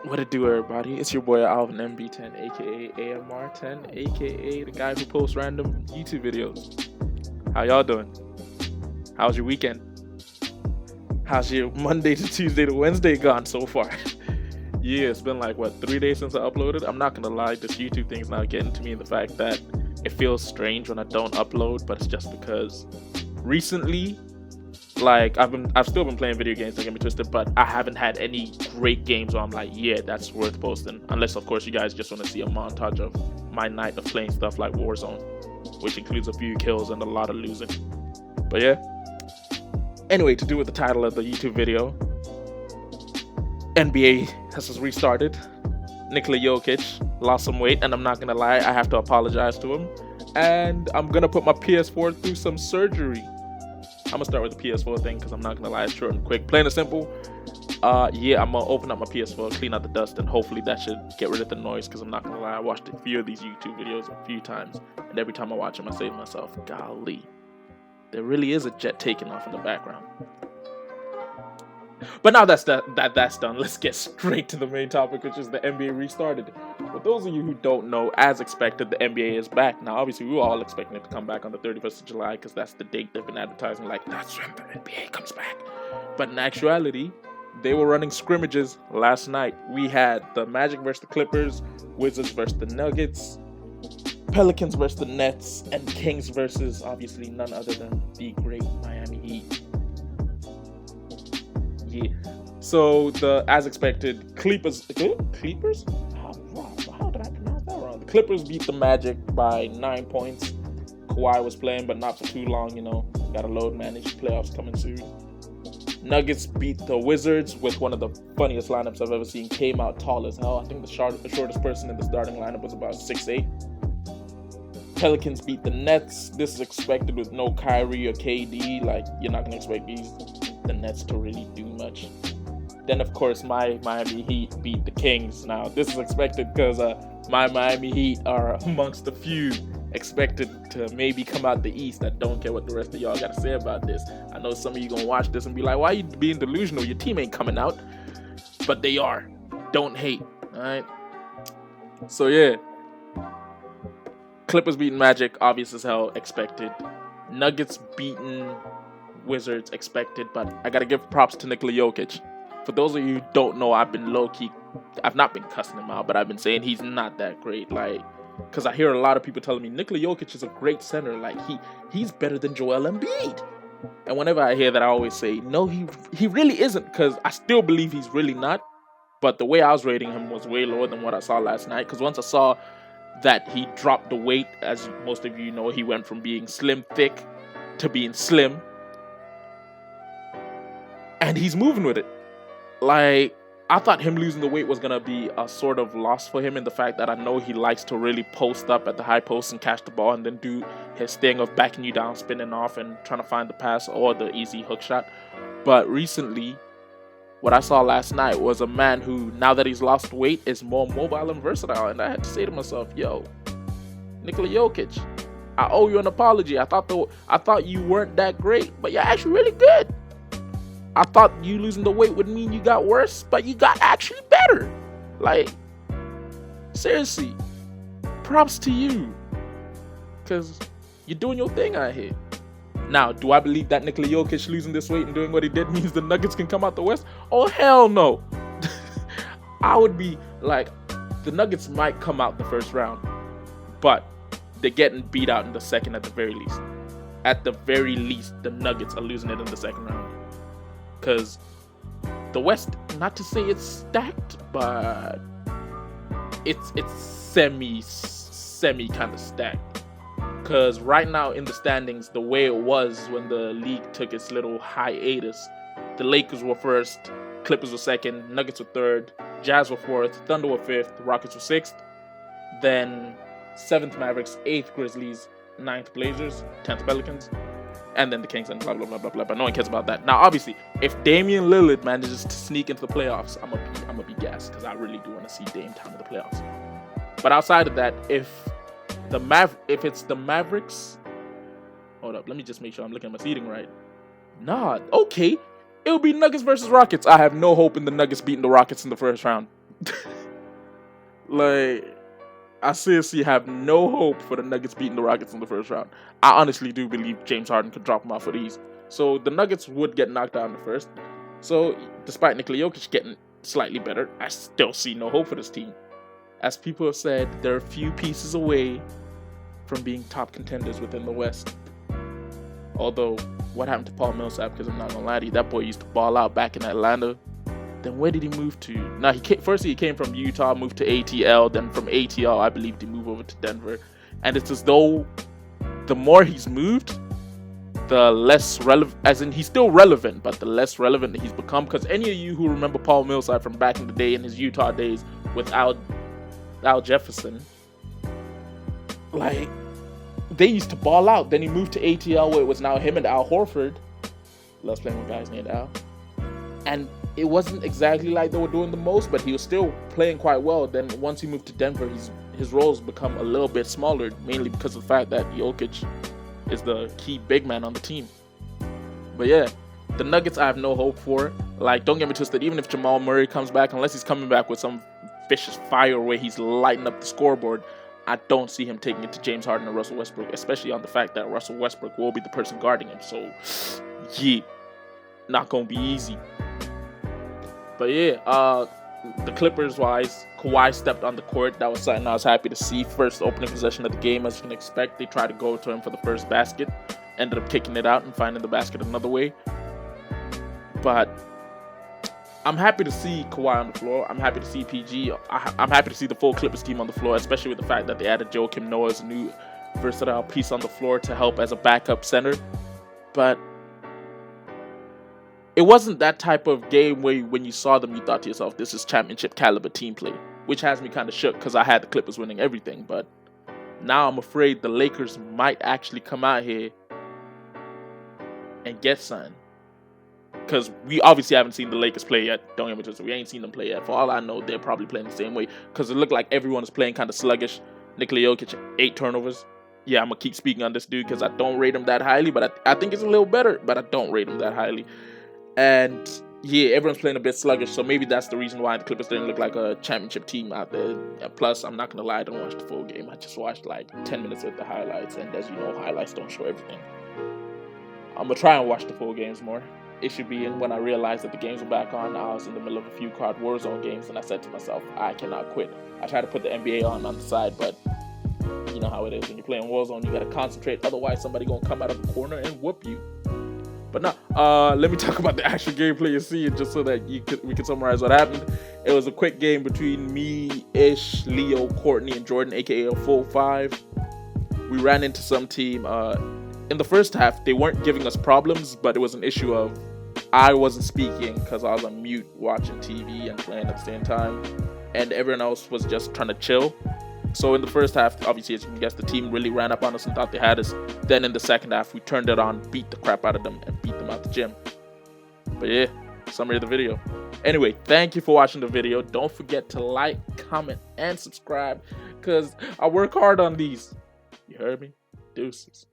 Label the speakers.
Speaker 1: What it do, everybody? It's your boy Alvin MB10, aka AMR10, aka the guy who posts random YouTube videos. How y'all doing? How's your weekend? How's your Monday to Tuesday to Wednesday gone so far? Yeah, it's been like, 3 days since I uploaded? I'm not gonna lie, this YouTube thing's now getting to me in the fact that it feels strange when I don't upload, but it's just because recently, like, I've still been playing video games, don't get me twisted, but I haven't had any great games where I'm like, yeah, that's worth posting. Unless, of course, you guys just want to see a montage of my night of playing stuff like Warzone, which includes a few kills and a lot of losing. But yeah. Anyway, to do with the title of the YouTube video, NBA has restarted. Nikola Jokic lost some weight, and I'm not gonna lie, I have to apologize to him. And I'm gonna put my PS4 through some surgery. I'm gonna start with the PS4 thing because I'm not gonna lie, it's short and quick. Plain and simple. Yeah, I'm gonna open up my PS4, clean out the dust, and hopefully that should get rid of the noise. Because I'm not gonna lie, I watched a few of these YouTube videos a few times, and every time I watch them, I say to myself, "Golly, there really is a jet taking off in the background." But now that's done, let's get straight to the main topic, which is the NBA restarted. For those of you who don't know, as expected, the NBA is back. Now, obviously, we were all expecting it to come back on the 31st of July because that's the date they've been advertising, like, that's when the NBA comes back. But in actuality, they were running scrimmages last night. We had the Magic versus the Clippers, Wizards versus the Nuggets, Pelicans versus the Nets, and Kings versus, obviously, none other than the great Miami Heat. Yeah. So as expected, Clippers? How did I pronounce that wrong? The Clippers beat the Magic by 9 points. Kawhi was playing, but not for too long, Gotta load manage, playoffs coming soon. Nuggets beat the Wizards with one of the funniest lineups I've ever seen. Came out tall as hell. I think the shortest person in the starting lineup was about 6'8". Pelicans beat the Nets. This is expected with no Kyrie or KD. Like, you're not gonna expect the Nets to really do much. Then, of course, my Miami Heat beat the Kings. Now, this is expected because my Miami Heat are amongst the few expected to maybe come out the East. I don't care what the rest of y'all got to say about this. I know some of you gonna watch this and be like, why are you being delusional? Your team ain't coming out. But they are. Don't hate, all right? So, yeah. Clippers beating Magic, obvious as hell, expected. Nuggets beating Wizards, expected, but I gotta give props to Nikola Jokic. For those of you who don't know, I've been low-key, I've not been cussing him out, but I've been saying he's not that great, because I hear a lot of people telling me Nikola Jokic is a great center, he's better than Joel Embiid. And whenever I hear that, I always say, no, he really isn't, because I still believe he's really not, but the way I was rating him was way lower than what I saw last night, because once I saw that he dropped the weight, as most of you know, he went from being slim thick to being slim, and he's moving with it. I thought him losing the weight was going to be a sort of loss for him in the fact that I know he likes to really post up at the high post and catch the ball and then do his thing of backing you down, spinning off and trying to find the pass or the easy hook shot. But recently, what I saw last night was a man who, now that he's lost weight, is more mobile and versatile. And I had to say to myself, yo, Nikola Jokic, I owe you an apology. I thought you weren't that great, but you're actually really good. I thought you losing the weight would mean you got worse, but you got actually better. Seriously, props to you. Because you're doing your thing out here. Now, do I believe that Nikola Jokic losing this weight and doing what he did means the Nuggets can come out the West? Oh, hell no. I would be like, the Nuggets might come out the first round, but they're getting beat out in the second at the very least. At the very least, the Nuggets are losing it in the second round. Because the West, not to say it's stacked, but it's semi kind of stacked. Because right now in the standings, the way it was when the league took its little hiatus, the Lakers were first, Clippers were second, Nuggets were third, Jazz were fourth, Thunder were fifth, Rockets were sixth, then 7th Mavericks, 8th Grizzlies, 9th Blazers, 10th Pelicans, and then the Kings and blah, blah, blah, blah, blah. But no one cares about that. Now, obviously, if Damian Lillard manages to sneak into the playoffs, I'm gonna be gassed because I really do want to see Dame down in the playoffs. But outside of that, if it's the Mavericks, hold up, let me just make sure I'm looking at my seating right. Nah, okay, it'll be Nuggets versus Rockets. I have no hope in the Nuggets beating the Rockets in the first round. Like, I seriously have no hope for the Nuggets beating the Rockets in the first round. I honestly do believe James Harden could drop them off for these. So the Nuggets would get knocked out in the first. So despite Nikola Jokic getting slightly better, I still see no hope for this team. As people have said, they're a few pieces away from being top contenders within the West. Although, what happened to Paul Millsap? Because I'm not gonna lie to you, that boy used to ball out back in Atlanta. Then where did he move to? Now firstly he came from Utah, moved to ATL. Then from ATL, I believe, he moved over to Denver. And it's as though the more he's moved, the less relevant. As in, he's still relevant, but the less relevant he's become. Because any of you who remember Paul Millsap from back in the day, in his Utah days, with Al Jefferson, like, they used to ball out. Then he moved to ATL, where it was now him and Al Horford. Loves playing with guys named Al. And it wasn't exactly like they were doing the most, but he was still playing quite well. Then once he moved to Denver, his roles become a little bit smaller, mainly because of the fact that Jokic is the key big man on the team. But yeah, the Nuggets I have no hope for. Like, don't get me twisted, even if Jamal Murray comes back, unless he's coming back with some vicious fire where he's lighting up the scoreboard, I don't see him taking it to James Harden or Russell Westbrook, especially on the fact that Russell Westbrook will be the person guarding him. So, yeah, not going to be easy. But yeah, the Clippers-wise, Kawhi stepped on the court. That was something I was happy to see. First opening possession of the game, as you can expect. They tried to go to him for the first basket. Ended up kicking it out and finding the basket another way. But I'm happy to see Kawhi on the floor. I'm happy to see PG. I'm happy to see the full Clippers team on the floor, especially with the fact that they added Joakim Noah as a new versatile piece on the floor to help as a backup center. But it wasn't that type of game where when you saw them, you thought to yourself, this is championship caliber team play, which has me kind of shook because I had the Clippers winning everything. But now I'm afraid the Lakers might actually come out here and get something. Because we obviously haven't seen the Lakers play yet. Don't get me twisted, we ain't seen them play yet. For all I know, they're probably playing the same way. Because it looked like everyone is playing kind of sluggish. Nikola Jokic, 8 turnovers. Yeah, I'm going to keep speaking on this dude because I don't rate him that highly. But I think it's a little better. But I don't rate him that highly. And yeah, everyone's playing a bit sluggish, so maybe that's the reason why the Clippers didn't look like a championship team out there. And plus, I'm not going to lie, I didn't watch the full game. I just watched like 10 minutes of the highlights, and as you know, highlights don't show everything. I'm going to try and watch the full games more. It should be in when I realized that the games were back on. I was in the middle of a few COD Warzone games, and I said to myself, I cannot quit. I tried to put the NBA on the side, but you know how it is. When you're playing Warzone, you got to concentrate. Otherwise, somebody going to come out of the corner and whoop you. But now, let me talk about the actual gameplay you see, just so that we can summarize what happened. It was a quick game between me, Ish, Leo, Courtney, and Jordan, aka a full 5. We ran into some team. In the first half, they weren't giving us problems, but it was an issue of I wasn't speaking because I was on mute watching TV and playing at the same time, and everyone else was just trying to chill. So in the first half, obviously, as you can guess, the team really ran up on us and thought they had us. Then in the second half, we turned it on, beat the crap out of them, and beat them out the gym. But yeah, summary of the video. Anyway, thank you for watching the video. Don't forget to like, comment, and subscribe, because I work hard on these. You heard me? Deuces.